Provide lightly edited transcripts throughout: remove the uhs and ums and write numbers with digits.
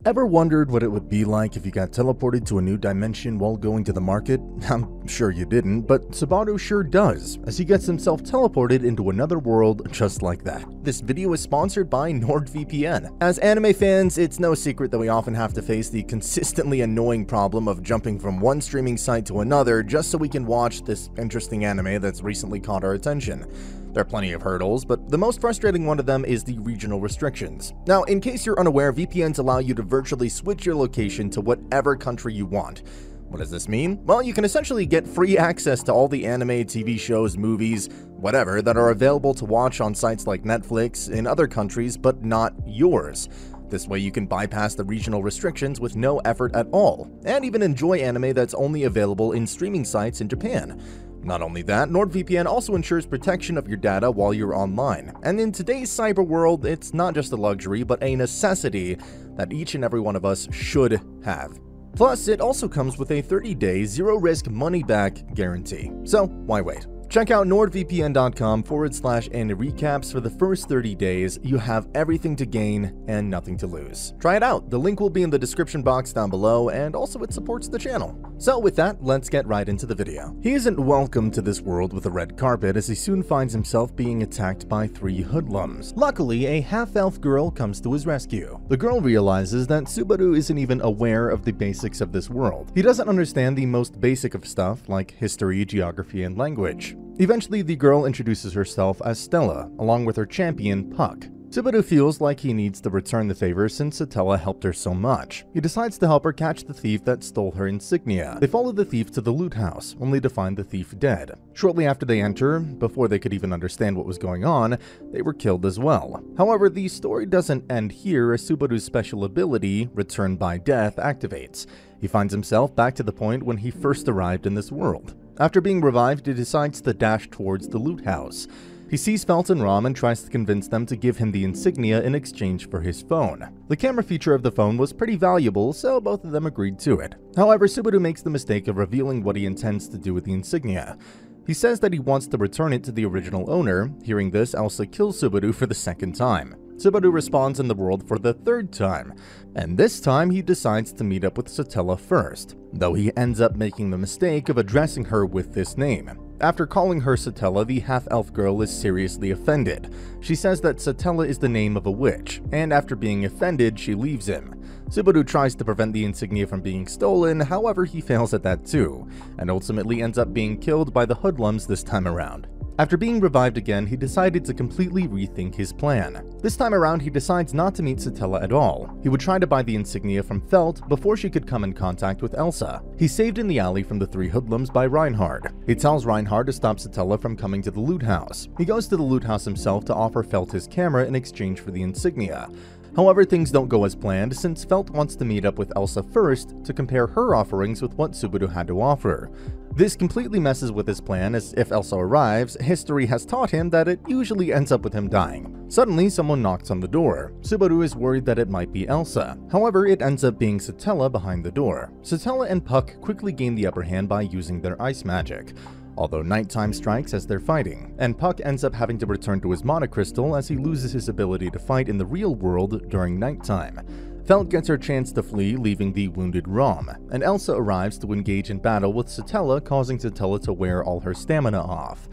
Ever wondered what it would be like if you got teleported to a new dimension while going to the market? I'm sure you didn't, but Subaru sure does, as he gets himself teleported into another world just like that. This video is sponsored by NordVPN. As anime fans, it's no secret that we often have to face the consistently annoying problem of jumping from one streaming site to another just so we can watch this interesting anime that's recently caught our attention. There are plenty of hurdles, but the most frustrating one of them is the regional restrictions. Now, in case you're unaware, VPNs allow you to virtually switch your location to whatever country you want. What does this mean? Well, you can essentially get free access to all the anime, TV shows, movies, whatever, that are available to watch on sites like Netflix in other countries, but not yours. This way you can bypass the regional restrictions with no effort at all, and even enjoy anime that's only available in streaming sites in Japan. Not only that, NordVPN also ensures protection of your data while you're online. And in today's cyber world, it's not just a luxury, but a necessity that each and every one of us should have. Plus, it also comes with a 30-day zero-risk money-back guarantee. So, why wait? Check out nordvpn.com/AniRecaps for the first 30 days. You have everything to gain and nothing to lose. Try it out. The link will be in the description box down below, and also it supports the channel. So with that, let's get right into the video. He isn't welcome to this world with a red carpet, as he soon finds himself being attacked by 3 hoodlums. Luckily, a half-elf girl comes to his rescue. The girl realizes that Subaru isn't even aware of the basics of this world. He doesn't understand the most basic of stuff like history, geography, and language. Eventually, the girl introduces herself as Stella, along with her champion, Puck. Subaru feels like he needs to return the favor since Satella helped her so much. He decides to help her catch the thief that stole her insignia. They follow the thief to the loot house, only to find the thief dead. Shortly after they enter, before they could even understand what was going on, they were killed as well. However, the story doesn't end here, as Subaru's special ability, Return by Death, activates. He finds himself back to the point when he first arrived in this world. After being revived, he decides to dash towards the loot house. He sees Felt and Rom and tries to convince them to give him the insignia in exchange for his phone. The camera feature of the phone was pretty valuable, so both of them agreed to it. However, Subaru makes the mistake of revealing what he intends to do with the insignia. He says that he wants to return it to the original owner. Hearing this, Elsa kills Subaru for the second time. Subaru respawns in the world for the 3rd time, and this time he decides to meet up with Satella first, though he ends up making the mistake of addressing her with this name. After calling her Satella, the half-elf girl is seriously offended. She says that Satella is the name of a witch, and after being offended, she leaves him. Subaru tries to prevent the insignia from being stolen, however he fails at that too, and ultimately ends up being killed by the hoodlums this time around. After being revived again, he decided to completely rethink his plan. This time around, he decides not to meet Satella at all. He would try to buy the insignia from Felt before she could come in contact with Elsa. He's saved in the alley from the 3 hoodlums by Reinhard. He tells Reinhard to stop Satella from coming to the loot house. He goes to the loot house himself to offer Felt his camera in exchange for the insignia. However, things don't go as planned, since Felt wants to meet up with Elsa first to compare her offerings with what Subaru had to offer. This completely messes with his plan, as if Elsa arrives, history has taught him that it usually ends up with him dying. Suddenly, someone knocks on the door. Subaru is worried that it might be Elsa. However, it ends up being Satella behind the door. Satella and Puck quickly gain the upper hand by using their ice magic, although nighttime strikes as they're fighting, and Puck ends up having to return to his monocrystal as he loses his ability to fight in the real world during nighttime. Felt gets her chance to flee, leaving the wounded Rom, and Elsa arrives to engage in battle with Satella, causing Satella to wear all her stamina off.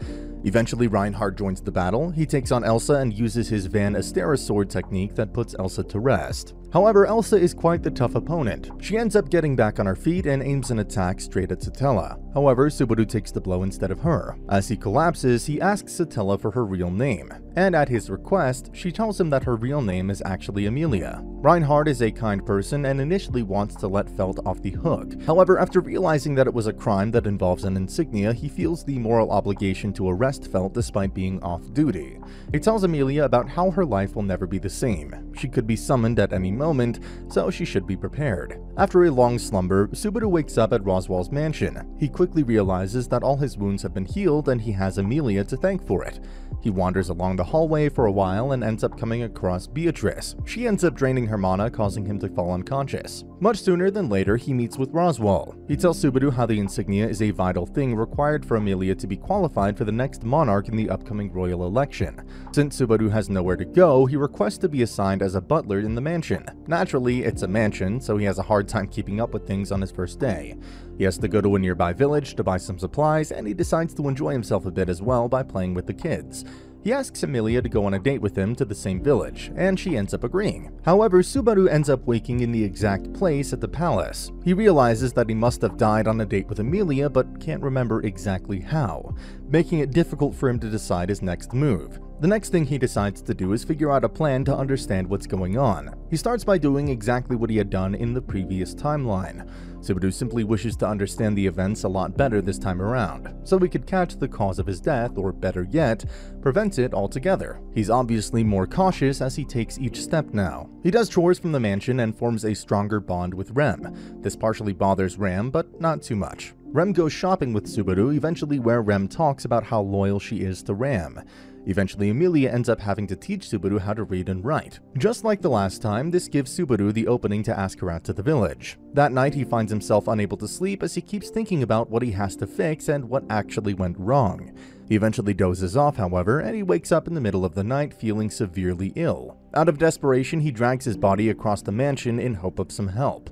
Eventually, Reinhard joins the battle. He takes on Elsa and uses his Van Astera sword technique that puts Elsa to rest. However, Elsa is quite the tough opponent. She ends up getting back on her feet and aims an attack straight at Satella. However, Subaru takes the blow instead of her. As he collapses, he asks Satella for her real name, and at his request, she tells him that her real name is actually Amelia. Reinhard is a kind person and initially wants to let Felt off the hook. However, after realizing that it was a crime that involves an insignia, he feels the moral obligation to arrest Felt despite being off duty. He tells Amelia about how her life will never be the same. She could be summoned at any moment, so she should be prepared. After a long slumber, Subaru wakes up at Roswell's mansion. He quickly realizes that all his wounds have been healed and he has Amelia to thank for it. He wanders along the hallway for a while and ends up coming across Beatrice. She ends up draining her mana, causing him to fall unconscious. Much sooner than later, he meets with Roswell. He tells Subaru how the insignia is a vital thing required for Amelia to be qualified for the next monarch in the upcoming royal election. Since Subaru has nowhere to go, he requests to be assigned as a butler in the mansion. Naturally, it's a mansion, so he has a hard time keeping up with things on his first day. He has to go to a nearby village to buy some supplies, and he decides to enjoy himself a bit as well by playing with the kids. He asks Emilia to go on a date with him to the same village, and she ends up agreeing. However, Subaru ends up waking in the exact place at the palace. He realizes that he must have died on a date with Emilia, but can't remember exactly how, making it difficult for him to decide his next move. The next thing he decides to do is figure out a plan to understand what's going on. He starts by doing exactly what he had done in the previous timeline. Subaru simply wishes to understand the events a lot better this time around, so he could catch the cause of his death, or better yet, prevent it altogether. He's obviously more cautious as he takes each step now. He does chores from the mansion and forms a stronger bond with Rem. This partially bothers Ram, but not too much. Rem goes shopping with Subaru, eventually where Rem talks about how loyal she is to Ram. Eventually, Emilia ends up having to teach Subaru how to read and write. Just like the last time, this gives Subaru the opening to ask her out to the village. That night, he finds himself unable to sleep as he keeps thinking about what he has to fix and what actually went wrong. He eventually dozes off, however, and he wakes up in the middle of the night feeling severely ill. Out of desperation, he drags his body across the mansion in hope of some help.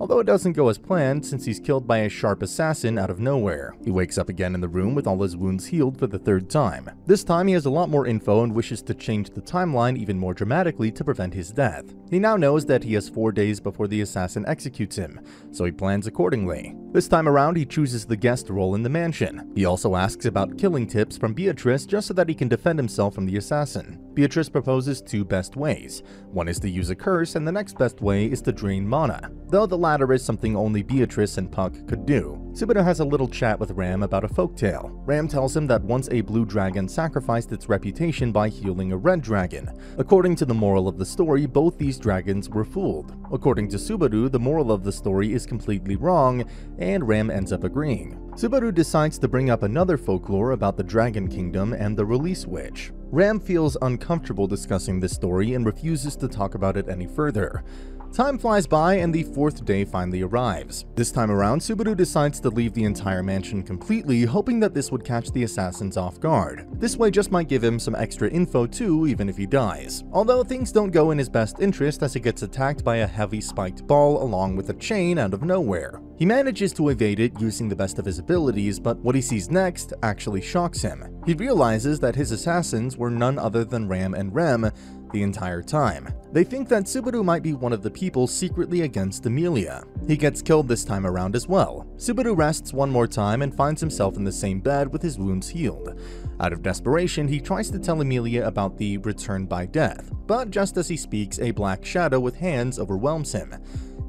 Although it doesn't go as planned since he's killed by a sharp assassin out of nowhere. He wakes up again in the room with all his wounds healed for the third time. This time he has a lot more info and wishes to change the timeline even more dramatically to prevent his death. He now knows that he has 4 days before the assassin executes him, so he plans accordingly. This time around he chooses the guest role in the mansion. He also asks about killing tips from Beatrice just so that he can defend himself from the assassin. Beatrice proposes 2 best ways. One is to use a curse, and the next best way is to drain mana, though the latter is something only Beatrice and Puck could do. Subaru has a little chat with Ram about a folktale. Ram tells him that once a blue dragon sacrificed its reputation by healing a red dragon. According to the moral of the story, both these dragons were fooled. According to Subaru, the moral of the story is completely wrong, and Ram ends up agreeing. Subaru decides to bring up another folklore about the Dragon Kingdom and the Release Witch. Ram feels uncomfortable discussing this story and refuses to talk about it any further. Time flies by and the 4th day finally arrives. This time around, Subaru decides to leave the entire mansion completely, hoping that this would catch the assassins off guard. This way just might give him some extra info too, even if he dies. Although things don't go in his best interest as he gets attacked by a heavy spiked ball along with a chain out of nowhere. He manages to evade it using the best of his abilities, but what he sees next actually shocks him. He realizes that his assassins were none other than Ram and Rem the entire time. They think that Subaru might be one of the people secretly against Emilia. He gets killed this time around as well. Subaru rests one more time and finds himself in the same bed with his wounds healed. Out of desperation, he tries to tell Emilia about the return by death, but just as he speaks, a black shadow with hands overwhelms him.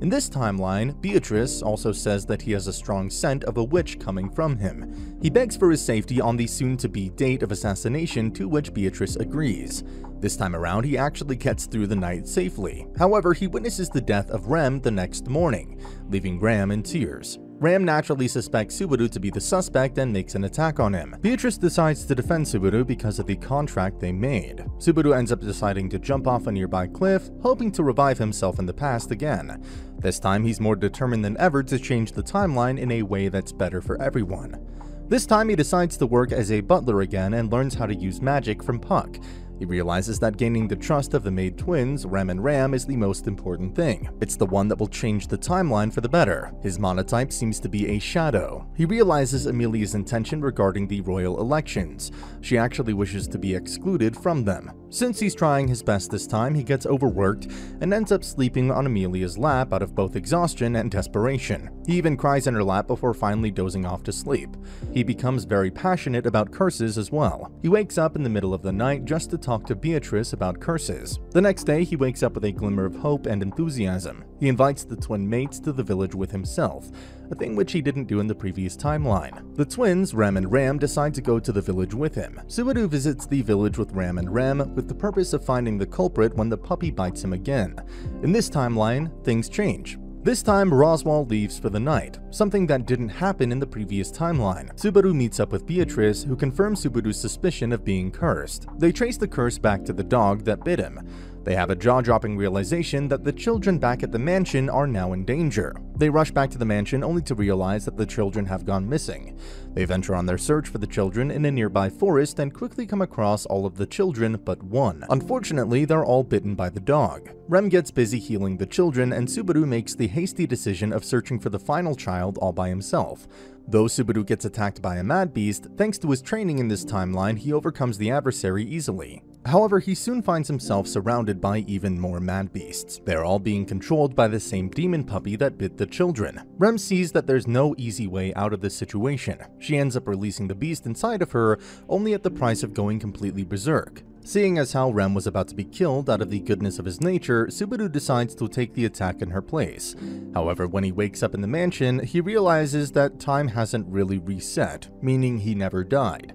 In this timeline, Beatrice also says that he has a strong scent of a witch coming from him. He begs for his safety on the soon-to-be date of assassination, to which Beatrice agrees. This time around, he actually gets through the night safely. However, he witnesses the death of Rem the next morning, leaving Ram in tears. Ram naturally suspects Subaru to be the suspect and makes an attack on him. Beatrice decides to defend Subaru because of the contract they made. Subaru ends up deciding to jump off a nearby cliff, hoping to revive himself in the past again. This time he's more determined than ever to change the timeline in a way that's better for everyone. This time he decides to work as a butler again and learns how to use magic from Puck. He realizes that gaining the trust of the maid twins, Rem and Ram, is the most important thing. It's the one that will change the timeline for the better. His monotype seems to be a shadow. He realizes Emilia's intention regarding the royal elections. She actually wishes to be excluded from them. Since he's trying his best this time, he gets overworked and ends up sleeping on Emilia's lap out of both exhaustion and desperation. He even cries in her lap before finally dozing off to sleep. He becomes very passionate about curses as well. He wakes up in the middle of the night just to talk to Beatrice about curses. The next day, he wakes up with a glimmer of hope and enthusiasm. He invites the twin mates to the village with himself, a thing which he didn't do in the previous timeline. The twins, Rem and Ram, decide to go to the village with him. Subaru visits the village with Ram and Rem with the purpose of finding the culprit when the puppy bites him again. In this timeline, things change. This time, Roswaal leaves for the night, something that didn't happen in the previous timeline. Subaru meets up with Beatrice, who confirms Subaru's suspicion of being cursed. They trace the curse back to the dog that bit him. They have a jaw-dropping realization that the children back at the mansion are now in danger. They rush back to the mansion only to realize that the children have gone missing. They venture on their search for the children in a nearby forest and quickly come across all of the children but one. Unfortunately, they're all bitten by the dog. Rem gets busy healing the children, and Subaru makes the hasty decision of searching for the final child all by himself. Though Subaru gets attacked by a mad beast, thanks to his training in this timeline, he overcomes the adversary easily. However, he soon finds himself surrounded by even more mad beasts. They are all being controlled by the same demon puppy that bit the children. Rem sees that there's no easy way out of this situation. She ends up releasing the beast inside of her, only at the price of going completely berserk. Seeing as how Rem was about to be killed out of the goodness of his nature, Subaru decides to take the attack in her place. However, when he wakes up in the mansion, he realizes that time hasn't really reset, meaning he never died.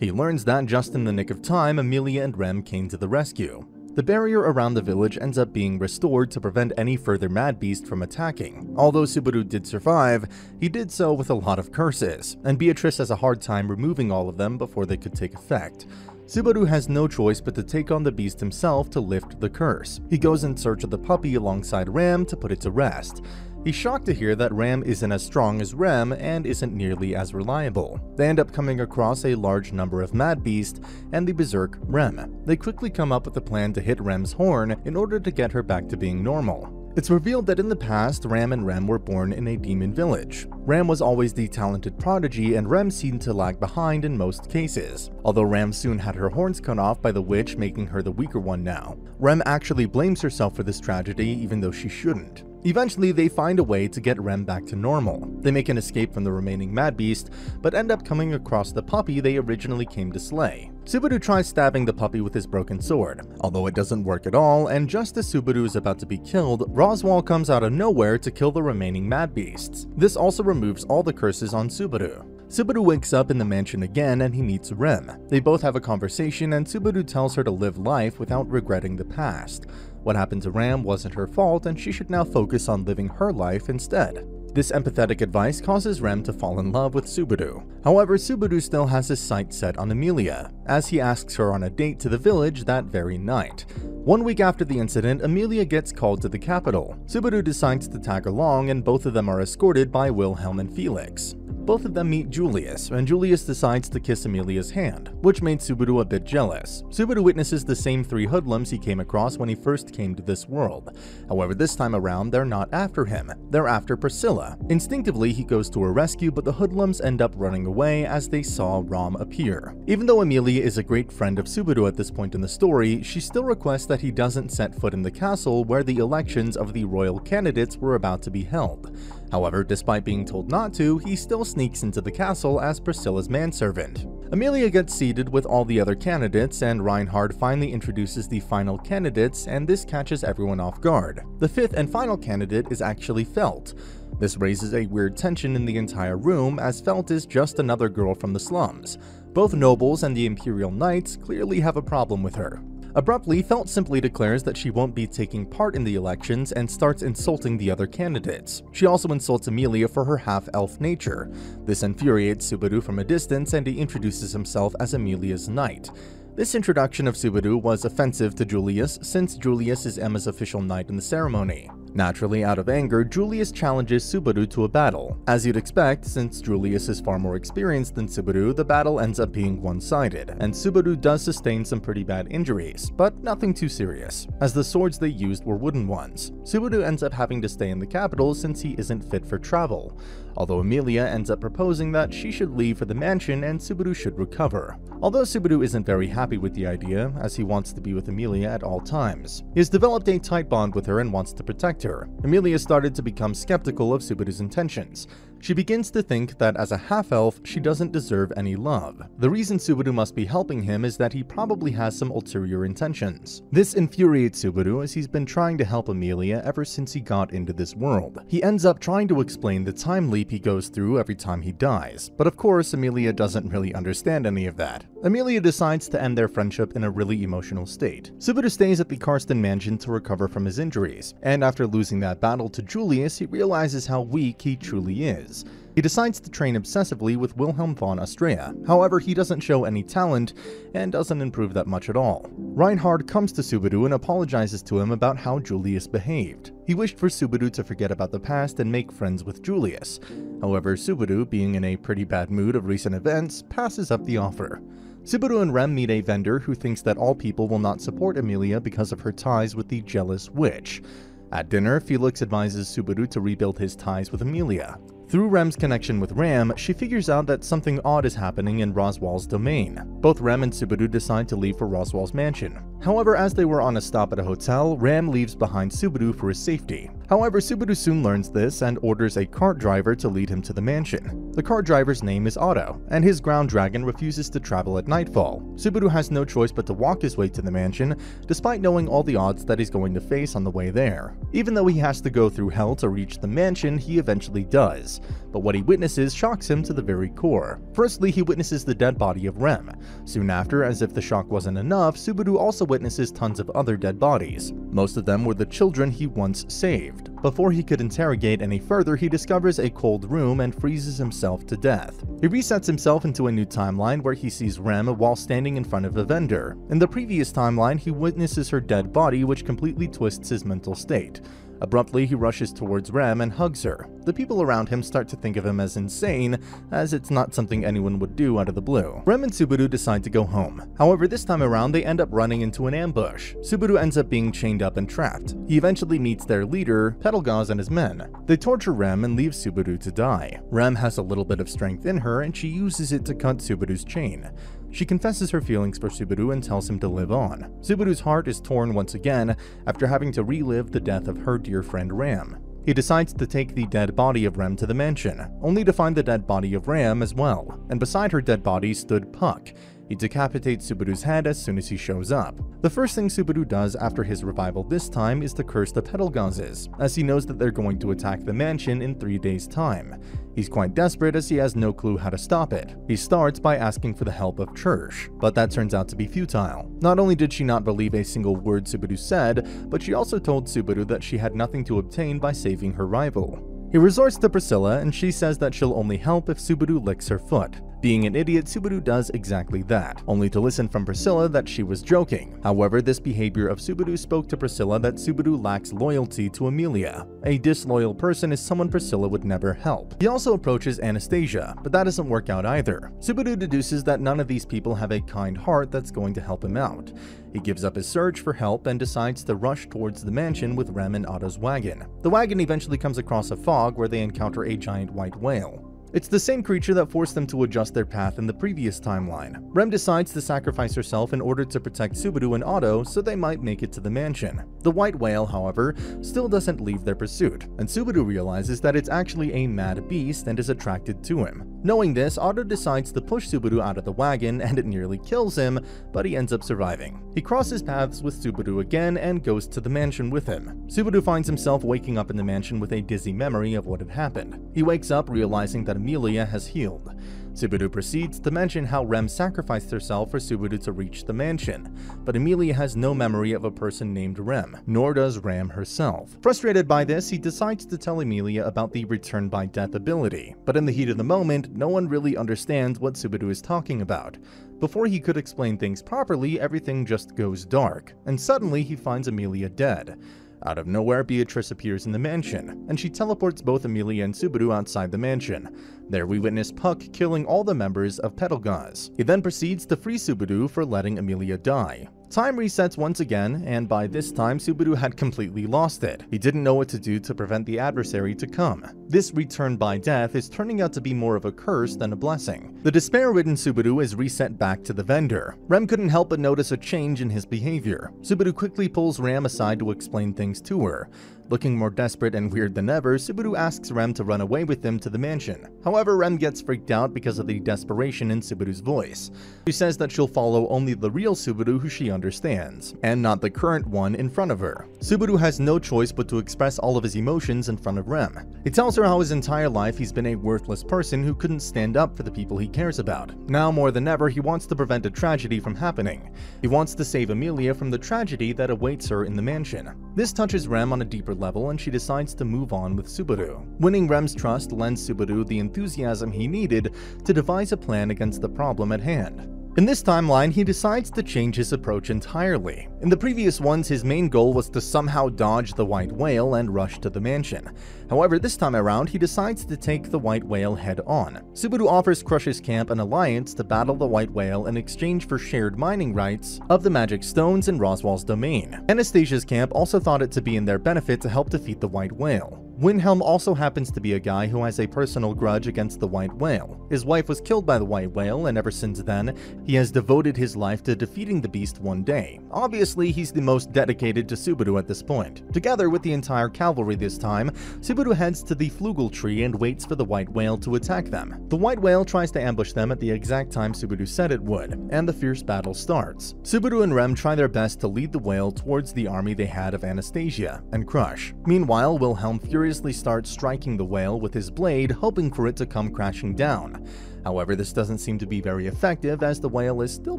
He learns that just in the nick of time, Amelia and Rem came to the rescue. The barrier around the village ends up being restored to prevent any further mad beast from attacking. Although Subaru did survive, he did so with a lot of curses, and Beatrice has a hard time removing all of them before they could take effect. Subaru has no choice but to take on the beast himself to lift the curse. He goes in search of the puppy alongside Rem to put it to rest. He's shocked to hear that Ram isn't as strong as Rem and isn't nearly as reliable. They end up coming across a large number of Mad Beast and the Berserk Rem. They quickly come up with a plan to hit Rem's horn in order to get her back to being normal. It's revealed that in the past, Ram and Rem were born in a demon village. Ram was always the talented prodigy, and Rem seemed to lag behind in most cases. Although Ram soon had her horns cut off by the witch, making her the weaker one now. Rem actually blames herself for this tragedy, even though she shouldn't. Eventually, they find a way to get Rem back to normal. They make an escape from the remaining Mad Beast, but end up coming across the puppy they originally came to slay. Subaru tries stabbing the puppy with his broken sword, although it doesn't work at all, and just as Subaru is about to be killed, Roswaal comes out of nowhere to kill the remaining Mad Beasts. This also removes all the curses on Subaru. Subaru wakes up in the mansion again and he meets Rem. They both have a conversation and Subaru tells her to live life without regretting the past. What happened to Ram wasn't her fault and she should now focus on living her life instead. This empathetic advice causes Rem to fall in love with Subaru. However, Subaru still has his sights set on Amelia, as he asks her on a date to the village that very night. 1 week after the incident, Amelia gets called to the capital. Subaru decides to tag along and both of them are escorted by Wilhelm and Felix. Both of them meet Julius, and Julius decides to kiss Amelia's hand, which made Subaru a bit jealous. Subaru witnesses the same 3 hoodlums he came across when he first came to this world. However, this time around, they're not after him, they're after Priscilla. Instinctively, he goes to her rescue, but the hoodlums end up running away as they saw Ram appear. Even though Amelia is a great friend of Subaru at this point in the story, she still requests that he doesn't set foot in the castle where the elections of the royal candidates were about to be held. However, despite being told not to, he still sneaks into the castle as Priscilla's manservant. Amelia gets seated with all the other candidates, and Reinhard finally introduces the final candidates, and this catches everyone off guard. The 5th and final candidate is actually Felt. This raises a weird tension in the entire room, as Felt is just another girl from the slums. Both nobles and the Imperial Knights clearly have a problem with her. Abruptly, Felt simply declares that she won't be taking part in the elections and starts insulting the other candidates. She also insults Amelia for her half-elf nature. This infuriates Subaru from a distance and he introduces himself as Amelia's knight. This introduction of Subaru was offensive to Julius since Julius is Emma's official knight in the ceremony. Naturally, out of anger, Julius challenges Subaru to a battle. As you'd expect, since Julius is far more experienced than Subaru, the battle ends up being one-sided, and Subaru does sustain some pretty bad injuries, but nothing too serious, as the swords they used were wooden ones. Subaru ends up having to stay in the capital since he isn't fit for travel, although Amelia ends up proposing that she should leave for the mansion and Subaru should recover. Although Subaru isn't very happy with the idea, as he wants to be with Amelia at all times. He has developed a tight bond with her and wants to protect her. Amelia started to become skeptical of Subaru's intentions. She begins to think that as a half-elf, she doesn't deserve any love. The reason Subaru must be helping him is that he probably has some ulterior intentions. This infuriates Subaru as he's been trying to help Amelia ever since he got into this world. He ends up trying to explain the time leap he goes through every time he dies, but of course Amelia doesn't really understand any of that. Amelia decides to end their friendship in a really emotional state. Subaru stays at the Karsten mansion to recover from his injuries, and after losing that battle to Julius, he realizes how weak he truly is. He decides to train obsessively with Wilhelm von Astrea. However, he doesn't show any talent and doesn't improve that much at all. Reinhard comes to Subaru and apologizes to him about how Julius behaved. He wished for Subaru to forget about the past and make friends with Julius. However, Subaru, being in a pretty bad mood of recent events, passes up the offer. Subaru and Rem meet a vendor who thinks that all people will not support Emilia because of her ties with the jealous witch. At dinner, Felix advises Subaru to rebuild his ties with Emilia. Through Rem's connection with Ram, she figures out that something odd is happening in Roswaal's domain. Both Rem and Subaru decide to leave for Roswaal's mansion. However, as they were on a stop at a hotel, Ram leaves behind Subaru for his safety. However, Subaru soon learns this and orders a cart driver to lead him to the mansion. The cart driver's name is Otto, and his ground dragon refuses to travel at nightfall. Subaru has no choice but to walk his way to the mansion, despite knowing all the odds that he's going to face on the way there. Even though he has to go through hell to reach the mansion, he eventually does. But what he witnesses shocks him to the very core. Firstly, he witnesses the dead body of Rem. Soon after, as if the shock wasn't enough, Subaru also witnesses tons of other dead bodies. Most of them were the children he once saved. Before he could interrogate any further, he discovers a cold room and freezes himself to death. He resets himself into a new timeline where he sees Rem while standing in front of a vendor. In the previous timeline, he witnesses her dead body, which completely twists his mental state. Abruptly, he rushes towards Rem and hugs her. The people around him start to think of him as insane, as it's not something anyone would do out of the blue. Rem and Subaru decide to go home. However, this time around, they end up running into an ambush. Subaru ends up being chained up and trapped. He eventually meets their leader, Petalgaz, and his men. They torture Rem and leave Subaru to die. Rem has a little bit of strength in her, and she uses it to cut Subaru's chain. She confesses her feelings for Subaru and tells him to live on. Subaru's heart is torn once again after having to relive the death of her dear friend Ram. He decides to take the dead body of Rem to the mansion, only to find the dead body of Ram as well, and beside her dead body stood Puck. He decapitates Subaru's head as soon as he shows up. The first thing Subaru does after his revival this time is to curse the Petalgazes, as he knows that they're going to attack the mansion in 3 days' time. He's quite desperate as he has no clue how to stop it. He starts by asking for the help of Church, but that turns out to be futile. Not only did she not believe a single word Subaru said, but she also told Subaru that she had nothing to obtain by saving her rival. He resorts to Priscilla, and she says that she'll only help if Subaru licks her foot. Being an idiot, Subaru does exactly that, only to listen from Priscilla that she was joking. However, this behavior of Subaru spoke to Priscilla that Subaru lacks loyalty to Emilia. A disloyal person is someone Priscilla would never help. He also approaches Anastasia, but that doesn't work out either. Subaru deduces that none of these people have a kind heart that's going to help him out. He gives up his search for help and decides to rush towards the mansion with Rem and Otto's wagon. The wagon eventually comes across a fog where they encounter a giant white whale. It's the same creature that forced them to adjust their path in the previous timeline. Rem decides to sacrifice herself in order to protect Subaru and Otto so they might make it to the mansion. The white whale, however, still doesn't leave their pursuit, and Subaru realizes that it's actually a mad beast and is attracted to him. Knowing this, Otto decides to push Subaru out of the wagon and it nearly kills him, but he ends up surviving. He crosses paths with Subaru again and goes to the mansion with him. Subaru finds himself waking up in the mansion with a dizzy memory of what had happened. He wakes up realizing that Emilia has healed. Subaru proceeds to mention how Rem sacrificed herself for Subaru to reach the mansion, but Emilia has no memory of a person named Rem, nor does Ram herself. Frustrated by this, he decides to tell Emilia about the return by death ability, but in the heat of the moment, no one really understands what Subaru is talking about. Before he could explain things properly, everything just goes dark, and suddenly he finds Emilia dead. Out of nowhere, Beatrice appears in the mansion, and she teleports both Emilia and Subaru outside the mansion. There we witness Puck killing all the members of Petalgaz. He then proceeds to free Subaru for letting Emilia die. Time resets once again, and by this time Subaru had completely lost it. He didn't know what to do to prevent the adversary to come. This return by death is turning out to be more of a curse than a blessing. The despair-ridden Subaru is reset back to the vendor. Rem couldn't help but notice a change in his behavior. Subaru quickly pulls Ram aside to explain things to her. Looking more desperate and weird than ever, Subaru asks Rem to run away with him to the mansion. However, Rem gets freaked out because of the desperation in Subaru's voice. She says that she'll follow only the real Subaru who she understands, and not the current one in front of her. Subaru has no choice but to express all of his emotions in front of Rem. He tells her how his entire life he's been a worthless person who couldn't stand up for the people he cares about. Now more than ever, he wants to prevent a tragedy from happening. He wants to save Emilia from the tragedy that awaits her in the mansion. This touches Rem on a deeper level and she decides to move on with Subaru. Winning Rem's trust lends Subaru the enthusiasm he needed to devise a plan against the problem at hand. In this timeline, he decides to change his approach entirely. In the previous ones, his main goal was to somehow dodge the white whale and rush to the mansion. However, this time around, he decides to take the white whale head-on. Subaru offers Crush's camp an alliance to battle the white whale in exchange for shared mining rights of the magic stones in Roswaal's domain. Anastasia's camp also thought it to be in their benefit to help defeat the white whale. Wilhelm also happens to be a guy who has a personal grudge against the white whale. His wife was killed by the white whale, and ever since then, he has devoted his life to defeating the beast one day. Obviously, he's the most dedicated to Subaru at this point. Together with the entire cavalry this time, Subaru heads to the Flugel tree and waits for the white whale to attack them. The white whale tries to ambush them at the exact time Subaru said it would, and the fierce battle starts. Subaru and Rem try their best to lead the whale towards the army they had of Anastasia and Crush. Meanwhile, Wilhelm furiously starts striking the whale with his blade, hoping for it to come crashing down. However, this doesn't seem to be very effective as the whale is still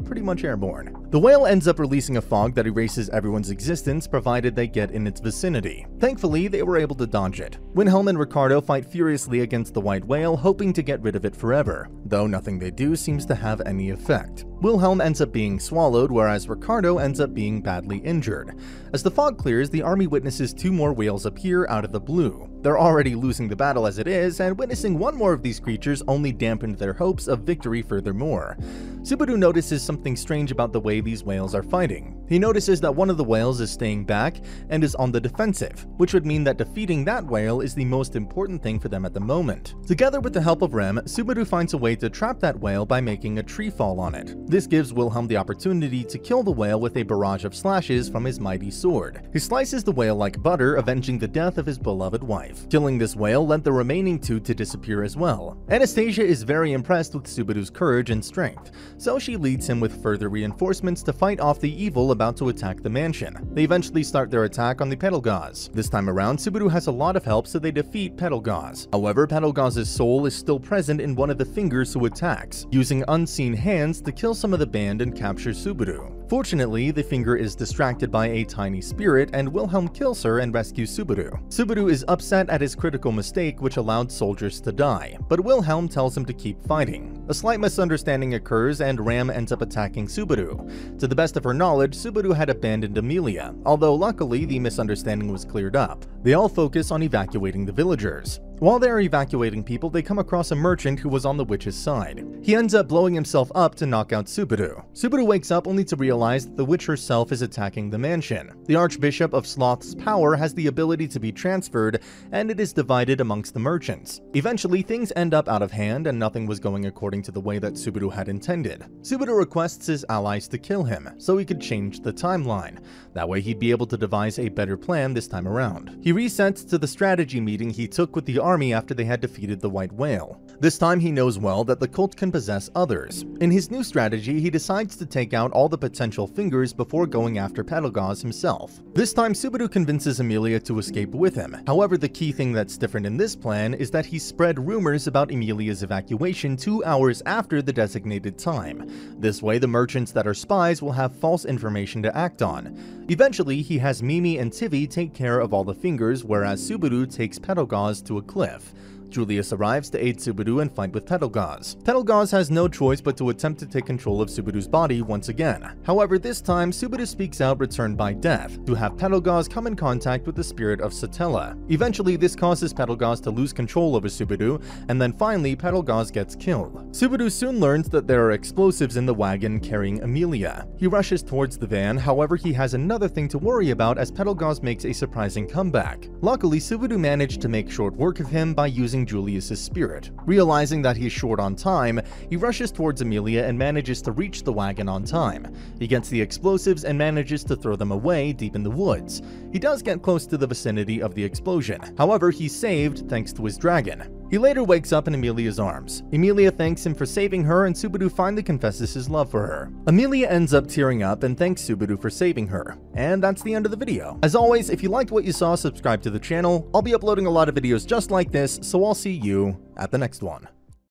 pretty much airborne. The whale ends up releasing a fog that erases everyone's existence provided they get in its vicinity. Thankfully, they were able to dodge it. Wilhelm and Ricardo fight furiously against the white whale, hoping to get rid of it forever, though nothing they do seems to have any effect. Wilhelm ends up being swallowed, whereas Ricardo ends up being badly injured. As the fog clears, the army witnesses 2 more whales appear out of the blue. They're already losing the battle as it is, and witnessing 1 more of these creatures only dampened their hopes of victory furthermore. Subaru notices something strange about the way these whales are fighting. He notices that one of the whales is staying back and is on the defensive, which would mean that defeating that whale is the most important thing for them at the moment. Together with the help of Rem, Subaru finds a way to trap that whale by making a tree fall on it. This gives Wilhelm the opportunity to kill the whale with a barrage of slashes from his mighty sword. He slices the whale like butter, avenging the death of his beloved wife. Killing this whale led the remaining 2 to disappear as well. Anastasia is very impressed with Subaru's courage and strength, so she leads him with further reinforcements to fight off the evil about to attack the mansion. They eventually start their attack on the Petalgaz. This time around, Subaru has a lot of help, so they defeat Petalgaz. However, Petalgaz's soul is still present in one of the fingers who attacks, using unseen hands to kill some of the band and capture Subaru. Fortunately, the finger is distracted by a tiny spirit, and Wilhelm kills her and rescues Subaru. Subaru is upset at his critical mistake, which allowed soldiers to die, but Wilhelm tells him to keep fighting. A slight misunderstanding occurs, and Ram ends up attacking Subaru. To the best of her knowledge, Subaru had abandoned Amelia, although luckily the misunderstanding was cleared up. They all focus on evacuating the villagers. While they are evacuating people, they come across a merchant who was on the witch's side. He ends up blowing himself up to knock out Subaru. Subaru wakes up only to realize that the witch herself is attacking the mansion. The Archbishop of Sloth's power has the ability to be transferred, and it is divided amongst the merchants. Eventually, things end up out of hand, and nothing was going according to the way that Subaru had intended. Subaru requests his allies to kill him, so he could change the timeline. That way he'd be able to devise a better plan this time around. He resets to the strategy meeting he took with the army after they had defeated the white whale. This time he knows well that the cult can possess others. In his new strategy, he decides to take out all the potential fingers before going after Petalgaz himself. This time Subaru convinces Amelia to escape with him. However, the key thing that's different in this plan is that he spread rumors about Amelia's evacuation 2 hours after the designated time. This way the merchants that are spies will have false information to act on. Eventually, he has Mimi and Tivy take care of all the fingers, whereas Subaru takes Petalgaz to a cliff. Julius arrives to aid Subaru and fight with Petalgaz. Petalgaz has no choice but to attempt to take control of Subaru's body once again. However, this time, Subaru speaks out Return by Death to have Petalgaz come in contact with the spirit of Satella. Eventually, this causes Petalgaz to lose control over Subaru, and then finally, Petalgaz gets killed. Subaru soon learns that there are explosives in the wagon carrying Amelia. He rushes towards the van, however, he has another thing to worry about as Petalgaz makes a surprising comeback. Luckily, Subaru managed to make short work of him by using Julius's spirit. Realizing that he's short on time, he rushes towards Amelia and manages to reach the wagon on time. He gets the explosives and manages to throw them away deep in the woods. He does get close to the vicinity of the explosion. However, he's saved thanks to his dragon. He later wakes up in Amelia's arms. Amelia thanks him for saving her, and Subaru finally confesses his love for her. Amelia ends up tearing up and thanks Subaru for saving her. And that's the end of the video. As always, if you liked what you saw, subscribe to the channel. I'll be uploading a lot of videos just like this, so I'll see you at the next one.